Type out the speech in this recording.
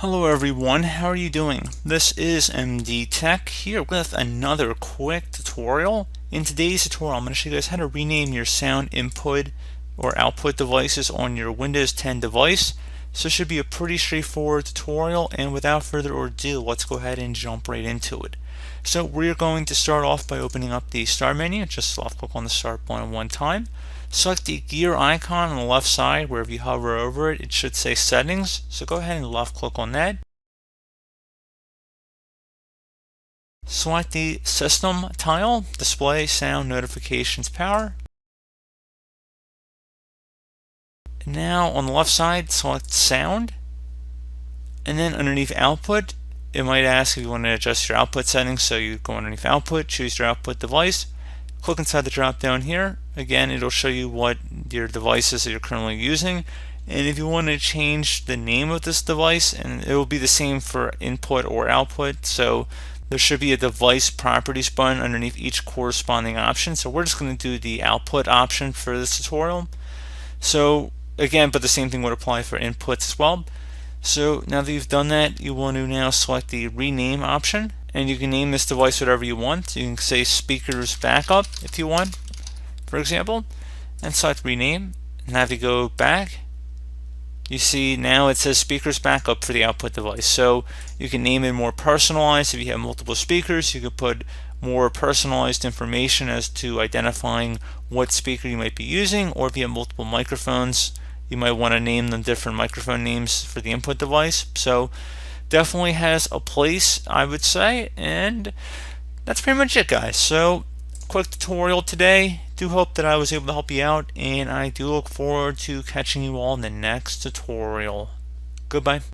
Hello everyone, how are you doing? This is MD Tech here with another quick tutorial. In today's tutorial, I'm going to show you guys how to rename your sound input or output devices on your Windows 10 device. So it should be a pretty straightforward tutorial, and without further ado, let's go ahead and jump right into it. So we're going to start off by opening up the Start menu. Just left click on the Start button one time. Select the gear icon on the left side. Wherever you hover over it, it should say Settings. So go ahead and left click on that. Select the System tile, Display, Sound, Notifications, Power. Now on the left side, select Sound. And then underneath Output, it might ask if you want to adjust your output settings. So you go underneath Output, choose your output device. Click inside the drop down here. Again, it'll show you what your device is that you're currently using. And if you want to change the name of this device, and it will be the same for input or output, so there should be a device properties button underneath each corresponding option. So we're just going to do the output option for this tutorial. So again, but the same thing would apply for inputs as well. So now that you've done that, you want to now select the rename option, and you can name this device whatever you want. You can say speakers backup if you want, for example, and select rename. Now if you go back, you see now it says speakers backup for the output device. So you can name it more personalized. If you have multiple speakers, you could put more personalized information as to identifying what speaker you might be using, or if you have multiple microphones, you might want to name them different microphone names for the input device. So definitely has a place, I would say, and that's pretty much it, guys. So quick tutorial today. Do hope that I was able to help you out, and I do look forward to catching you all in the next tutorial. Goodbye.